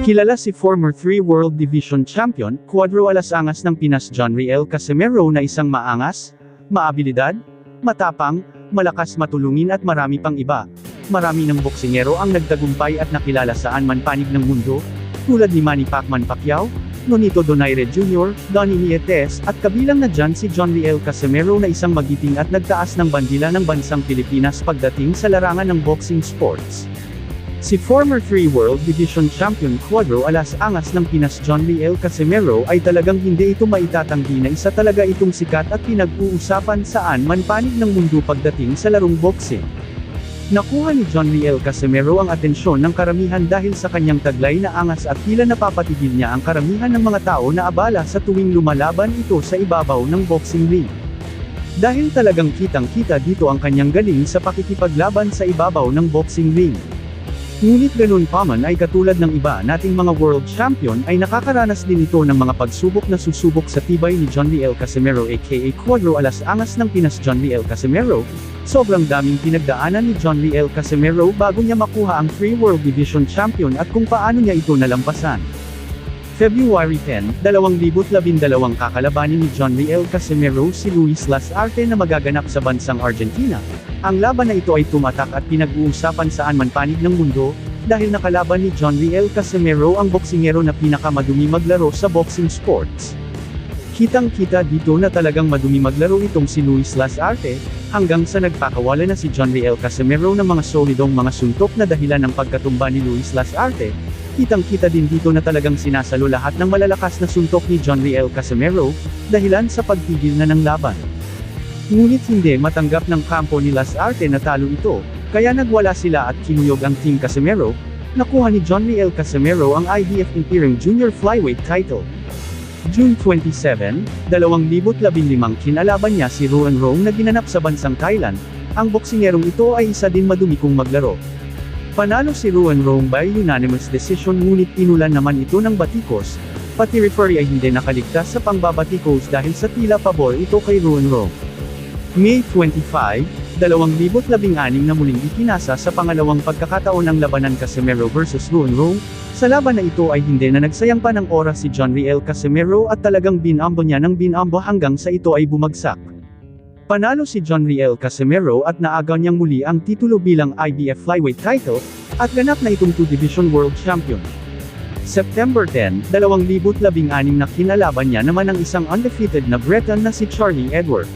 Kilala si former 3 World Division Champion, Cuadro Alasangas ng Pinas John Riel Casimero na isang maangas, maabilidad, matapang, malakas matulungin at marami pang iba. Marami ng boksingero ang nagtagumpay at nakilala saan man panig ng mundo, tulad ni Manny Pacquiao, Nonito Donaire Jr., Donnie Nietes, at kabilang na dyan si John Riel Casimero na isang magiting at nagtaas ng bandila ng bansang Pilipinas pagdating sa larangan ng boxing sports. Si former 3 World Division Champion Cuadro Alasangas ng Pinas John Riel Casimero ay talagang hindi ito maitatanggi na isa talaga itong sikat at pinag-uusapan saan man panig ng mundo pagdating sa larong boxing. Nakuha ni John Riel Casimero ang atensyon ng karamihan dahil sa kanyang taglay na angas at tila napapatigil niya ang karamihan ng mga tao na abala sa tuwing lumalaban ito sa ibabaw ng boxing ring. Dahil talagang kitang-kita dito ang kanyang galing sa pakikipaglaban sa ibabaw ng boxing ring. Ngunit ganun pa man ay katulad ng iba nating mga world champion ay nakakaranas din ito ng mga pagsubok na susubok sa tibay ni John Riel Casimero aka Cuadro Alasangas ng Pinas John Riel Casimero. Sobrang daming pinagdaanan ni John Riel Casimero bago niya makuha ang 3 World Division Champion at kung paano niya ito nalampasan. February 10, 2012 kakalabanin ni John Riel Casimero si Luis Lasarte na magaganap sa bansang Argentina. Ang laban na ito ay tumatak at pinag-uusapan saan man panig ng mundo, dahil nakalaban ni John Riel Casimero ang boksingero na pinakamadumi maglaro sa boxing sports. Kitang-kita dito na talagang madumi maglaro itong si Luis Lasarte, hanggang sa nagpakawala na si John Riel Casimero ng mga solidong mga suntok na dahilan ng pagkatumba ni Luis Lasarte. Kitang-kita din dito na talagang sinasalo lahat ng malalakas na suntok ni John Riel Casimero, dahilan sa pagtigil na ng laban. Ngunit hindi matanggap ng kampo ni Lasarte na talo ito, kaya nagwala sila at kinuyog ang Team Casimero. Nakuha ni John Riel Casimero ang IBF Imperium Junior Flyweight title. June 27, 2015 kinalaban niya si Ruan Rong na ginanap sa bansang Thailand. Ang boksingerong ito ay isa din madumi kong maglaro. Panalo si Ruan Rong by unanimous decision ngunit inulan naman ito ng batikos, pati referee ay hindi nakaligtas sa pangbabatikos dahil sa tila pabor ito kay Ruan Rong. May 25, 2016 na muling ikinasa sa pangalawang pagkakataon ng labanan Casimero vs Ruan Rong. Sa laban na ito ay hindi na nagsayang pa ng oras si John Riel Casimero at talagang binambo niya ng binambo hanggang sa ito ay bumagsak. Panalo si John Riel Casimero at naagaw niyang muli ang titulo bilang IBF Flyweight title, at ganap na itong 2 Division World Champion. September 10, 2016 na kinalaban niya naman ang isang undefeated na Breton na si Charlie Edward.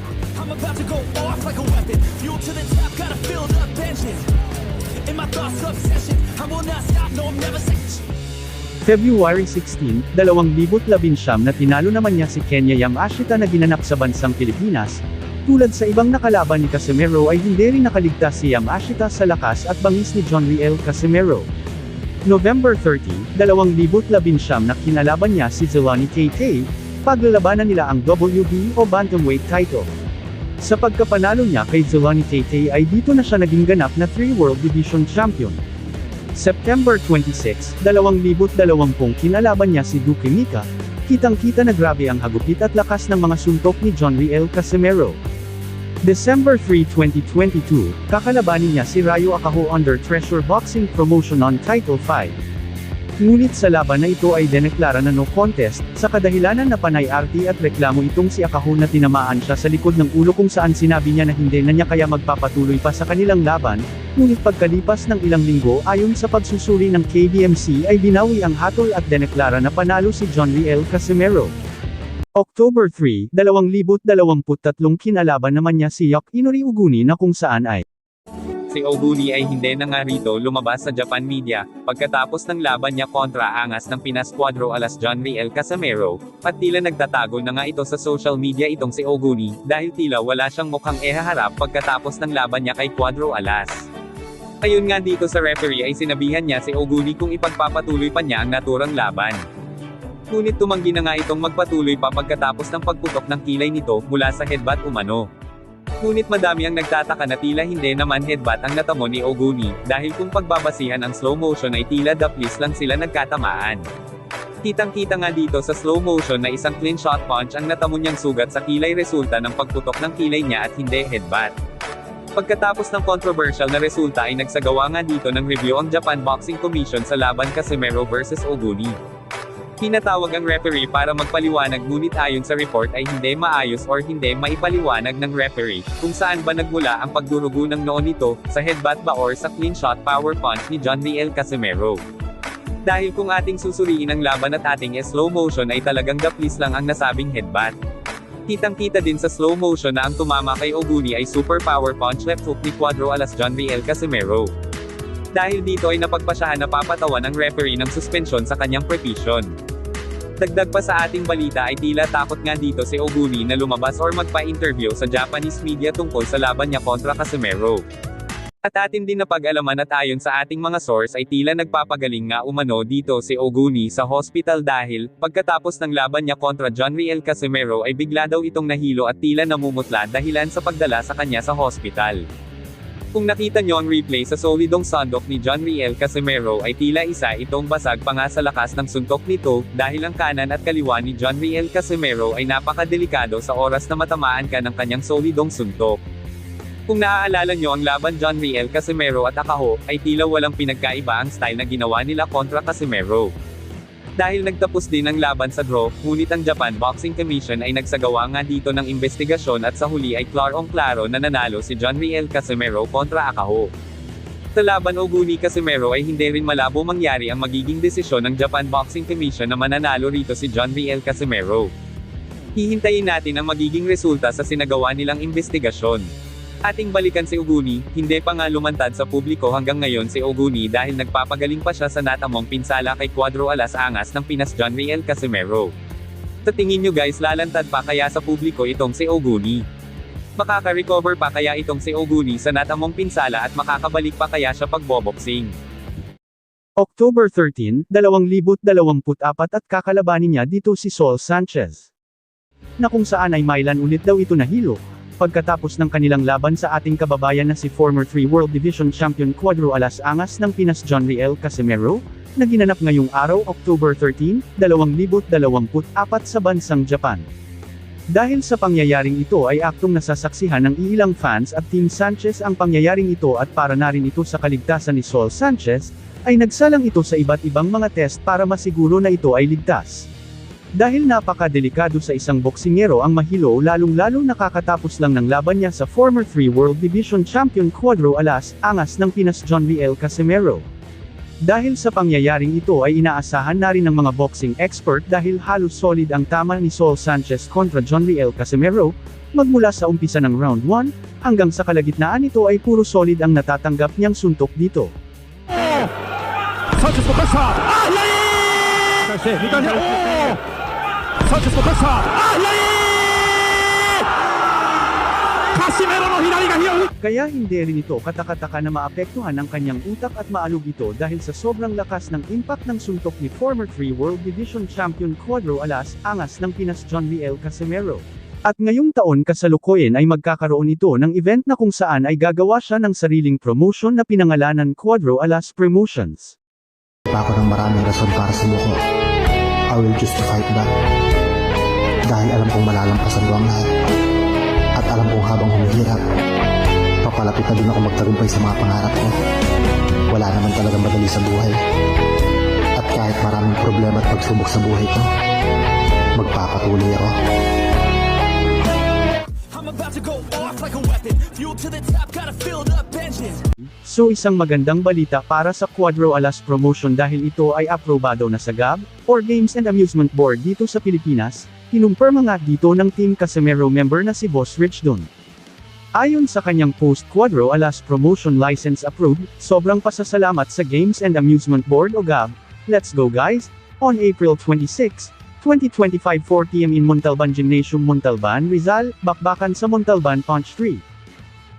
February 16, 2019 na tinalo naman niya si Kenya Yamashita na ginanap sa bansang Pilipinas. Tulad sa ibang nakalaban ni Casimero ay hindi rin nakaligtas si Yamashita sa lakas at bangis ni John Riel Casimero. November 30, 2019 na kinalaban niya si Zelani Tay, paglalabanan nila ang WB o Bantamweight title. Sa pagkapanalo niya kay Zelani Tay ay dito na siya naging ganap na 3 World Division Champion. September 26, 2020 kinalaban niya si Duque Mika. Kitang-kita na grabe ang hagupit at lakas ng mga suntok ni John Riel Casimero. December 3, 2022, kakalabanin niya si Rayo Akaho under Treasure Boxing Promotion on Title 5. Ngunit sa laban na ito ay deneklara na no contest, sa kadahilanan na panay-arti at reklamo itong si Akaho na tinamaan siya sa likod ng ulo kung saan sinabi niya na hindi na niya kaya magpapatuloy pa sa kanilang laban, ngunit pagkalipas ng ilang linggo ayon sa pagsusuri ng KBMC ay binawi ang hatol at deneklara na panalo si John Riel Casimero. October 3, 2023 kinalaban naman niya si Yakinori Oguni na kung saan ay si Oguni ay hindi na nga rito lumabas sa Japan media, pagkatapos ng laban niya kontra angas ng Pinas Cuadro Alas John Riel Casimero, at tila nagtatago na nga ito sa social media itong si Oguni, dahil tila wala siyang mukhang ihaharap pagkatapos ng laban niya kay Cuadro Alas. Ayun nga dito sa referee ay sinabihan niya si Oguni kung ipagpapatuloy pa niya ang naturang laban. Ngunit tumanggi na nga itong magpatuloy pa pagkatapos ng pagputok ng kilay nito mula sa headbutt umano. Ngunit madami ang nagtataka na tila hindi naman headbutt ang natamo ni Oguni, dahil kung pagbabasihan ang slow motion ay tila daplis lang sila nagkatamaan. Kitang-kita nga dito sa slow motion na isang clean shot punch ang natamo niyang sugat sa kilay resulta ng pagputok ng kilay niya at hindi headbutt. Pagkatapos ng controversial na resulta ay nagsagawa nga dito ng review ang Japan Boxing Commission sa laban Casimero vs Oguni. Pinatawag ang referee para magpaliwanag ngunit ayon sa report ay hindi maayos or hindi maipaliwanag ng referee kung saan ba nagmula ang pagdurugo ng noo nito, sa headbutt ba or sa clean shot power punch ni John Riel Casimero. Dahil kung ating susuriin ang laban at ating slow motion ay talagang daplis lang ang nasabing headbutt. Kitang-kita din sa slow motion na ang tumama kay Oguni ay super power punch left hook ni Cuadro alas John Riel Casimero. Dahil dito ay napagpasyahan na papatawan ng referee ng suspensyon sa kanyang prepisyon. Dagdag pa sa ating balita ay tila takot nga dito si Oguni na lumabas or magpa-interview sa Japanese media tungkol sa laban niya kontra Casimero. At atin din napag-alaman at ayon sa ating mga source ay tila nagpapagaling nga umano dito si Oguni sa hospital dahil, pagkatapos ng laban niya kontra John Riel Casimero ay bigla daw itong nahilo at tila namumutla dahilan sa pagdala sa kanya sa hospital. Kung nakita nyo ang replay sa solidong sandok ni John Riel Casimero ay tila isa itong basag pa nga sa lakas ng suntok nito, dahil ang kanan at kaliwa ni John Riel Casimero ay napakadelikado sa oras na matamaan ka ng kanyang solidong suntok. Kung naaalala nyo ang laban John Riel Casimero at Akaho, ay tila walang pinagkaiba ang style na ginawa nila kontra Casimero. Dahil nagtapos din ang laban sa draw, ngunit ang Japan Boxing Commission ay nagsagawa nga dito ng investigasyon at sa huli ay klarong-klaro na nanalo si John Riel Casimero kontra Akaho. Sa laban Oguni Casimero ay hindi rin malabo mangyari ang magiging desisyon ng Japan Boxing Commission na mananalo rito si John Riel Casimero. Hihintayin natin ang magiging resulta sa sinagawa nilang investigasyon. Ating balikan si Oguni, hindi pa nga lumantad sa publiko hanggang ngayon si Oguni dahil nagpapagaling pa siya sa natamong pinsala kay Cuadro alas angas ng Pinas John Riel Casimero. Sa tingin nyo guys, lalantad pa kaya sa publiko itong si Oguni? Makaka-recover pa kaya itong si Oguni sa natamong pinsala at makakabalik pa kaya siya pagboboxing? October 13, 2024 at kakalabanin niya dito si Saul Sanchez. Na kung saan ay mailan ulit daw ito nahilo. Pagkatapos ng kanilang laban sa ating kababayan na si former 3 World Division Champion Cuadro alas angas ng Pinas John Riel Casimero, na ginanap ngayong araw October 13, 2024 sa bansang Japan. Dahil sa pangyayaring ito ay aktong nasasaksihan ng ilang fans at Team Sanchez ang pangyayaring ito at para na rin ito sa kaligtasan ni Saul Sanchez, ay nagsalang ito sa iba't ibang mga test para masiguro na ito ay ligtas. Dahil napakadelikado sa isang boksingero ang mahilo lalong-lalo nakakatapos lang ng laban niya sa former 3 World Division Champion Cuadro alas angas ng Pinas John Riel Casimero. Dahil sa pangyayaring ito ay inaasahan na rin ng mga boxing expert dahil halos solid ang tama ni Saul Sanchez kontra John Riel Casimero, magmula sa umpisa ng round 1, hanggang sa kalagitnaan ito ay puro solid ang natatanggap niyang suntok dito. Sanchez mo kasa! Sanchez mo kasa! Casimero no hinari ga hiyaw! Kaya hindi rin ito katakataka na maapektuhan ang kanyang utak at maalog ito dahil sa sobrang lakas ng impact ng suntok ni former 3 World Division Champion Cuadro alas angas ng Pinas John Riel Casimero. At ngayong taon kasalukuyan ay magkakaroon ito ng event na kung saan ay gagawa siya ng sariling promotion na pinangalanan Cuadro alas Promotions. Pa ako ng maraming rason para sumuko. I will choose to fight back. Dahil alam kong malalampasan ko ang lahat. At alam kong habang humihirap, papalapit na din ako magtagumpay sa mga pangarap ko. Wala naman talagang madali sa buhay. At kahit maraming problema at pagsubok sa buhay ko, magpapatuloy ako. So isang magandang balita para sa Cuadro alas Promotion dahil ito ay aprobado na sa GAB, or Games and Amusement Board dito sa Pilipinas, kinumpirma nga dito ng Team Casimero member na si Boss Rich Don. Ayon sa kanyang post Cuadro alas Promotion License Approved, sobrang pasasalamat sa Games and Amusement Board o GAB, let's go guys, on April 26, 2025 4 p.m. in Montalban Gymnasium Montalban, Rizal, bakbakan sa Montalban Punch 3.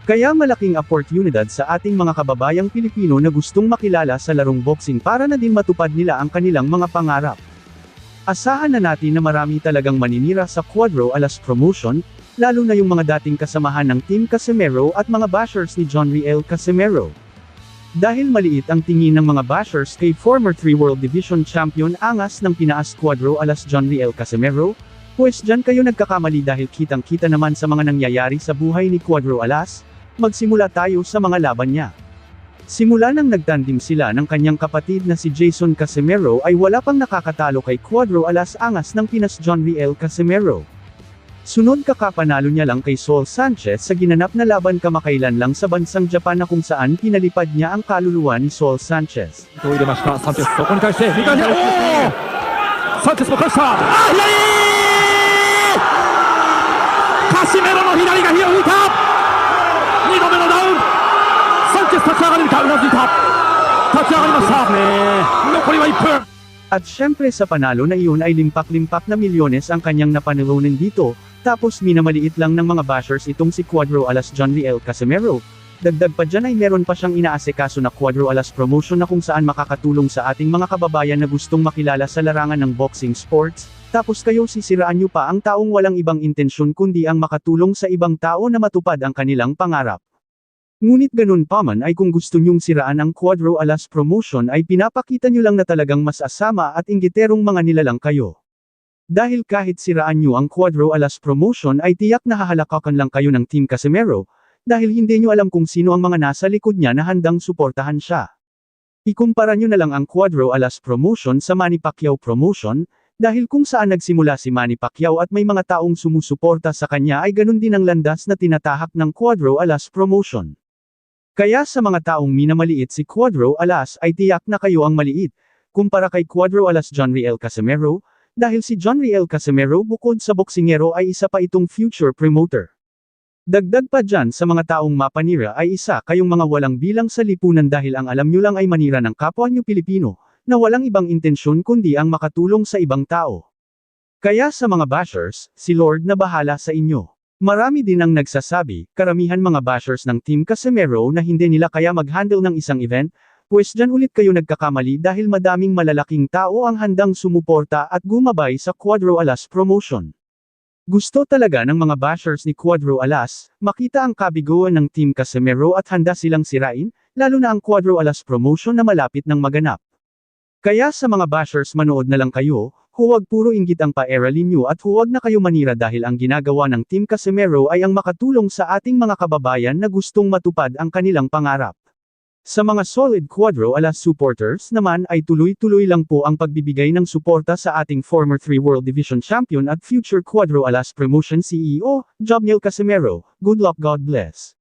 Kaya malaking oportunidad sa ating mga kababayang Pilipino na gustong makilala sa larong boxing para na din matupad nila ang kanilang mga pangarap. Asahan na natin na marami talagang maninira sa Cuadro alas Promotion, lalo na yung mga dating kasamahan ng Team Casimero at mga bashers ni John Riel Casimero. Dahil maliit ang tingin ng mga bashers kay former 3 World Division Champion angas ng Pinas Cuadro alas John Riel Casimero, pues dyan kayo nagkakamali dahil kitang-kita naman sa mga nangyayari sa buhay ni Cuadro alas, Magsimula tayo sa mga laban niya. Simula nang nagtandim sila ng kanyang kapatid na si Jason Casimero ay wala pang nakakatalo kay Cuadro Alas Angas ng Pinas John Riel Casimero. Sunod kakapanalo niya lang kay Saul Sanchez sa ginanap na laban kamakailan lang sa bansang Japan na kung saan pinalipad niya ang kaluluwa ni Saul Sanchez. 入れましたサンチェスそこに対して2回目おおサンチェスも返した左カシメロの左が火を吹いた2度目のダウンサンチェス立ち上がれるかうなずいた立ち上がりました残りは1分 At syempre sa panalo na iyon ay limpak-limpak na milyones ang kanyang napanalunan dito, tapos minamaliit lang ng mga bashers itong si Cuadro Alas John Riel Casimero. Dagdag pa dyan ay meron pa siyang inaasikaso na Cuadro Alas promotion na kung saan makakatulong sa ating mga kababayan na gustong makilala sa larangan ng boxing sports, tapos kayo sisiraan nyo pa ang taong walang ibang intensyon kundi ang makatulong sa ibang tao na matupad ang kanilang pangarap. Ngunit ganun pa man ay kung gusto nyong siraan ang Cuadro Alas promotion ay pinapakita nyo lang na talagang mas asama at inggiterong mga nilalang kayo. Dahil kahit siraan nyo ang Cuadro Alas promotion ay tiyak na hahalakakan lang kayo ng Team Casimero, dahil hindi nyo alam kung sino ang mga nasa likod niya na handang suportahan siya. Ikumpara nyo na lang ang Cuadro Alas promotion sa Manny Pacquiao promotion, dahil kung saan nagsimula si Manny Pacquiao at may mga taong sumusuporta sa kanya ay ganun din ang landas na tinatahak ng Cuadro Alas promotion. Kaya sa mga taong minamaliit si Cuadro Alas ay tiyak na kayo ang maliit, kumpara kay Cuadro Alas John Riel Casimero, dahil si John Riel Casimero bukod sa boksingero ay isa pa itong future promoter. Dagdag pa dyan sa mga taong mapanira ay isa kayong mga walang bilang sa lipunan dahil ang alam nyo lang ay manira ng kapwa nyo Pilipino, na walang ibang intensyon kundi ang makatulong sa ibang tao. Kaya sa mga bashers, si Lord na bahala sa inyo. Marami din ang nagsasabi, karamihan mga bashers ng Team Casimero na hindi nila kaya mag-handle ng isang event, pues dyan ulit kayo nagkakamali dahil madaming malalaking tao ang handang sumuporta at gumabay sa Cuadro Alas promotion. Gusto talaga ng mga bashers ni Cuadro Alas, makita ang kabiguan ng Team Casimero at handa silang sirain, lalo na ang Cuadro Alas promotion na malapit ng maganap. Kaya sa mga bashers manood na lang kayo, huwag puro inggit ang paaralin nyo at huwag na kayo manira dahil ang ginagawa ng Team Casimero ay ang makatulong sa ating mga kababayan na gustong matupad ang kanilang pangarap. Sa mga solid Cuadro Alas supporters naman ay tuloy-tuloy lang po ang pagbibigay ng suporta sa ating former 3 World Division Champion at future Cuadro Alas Promotion CEO, Jobniel Casimero. Good luck, God bless.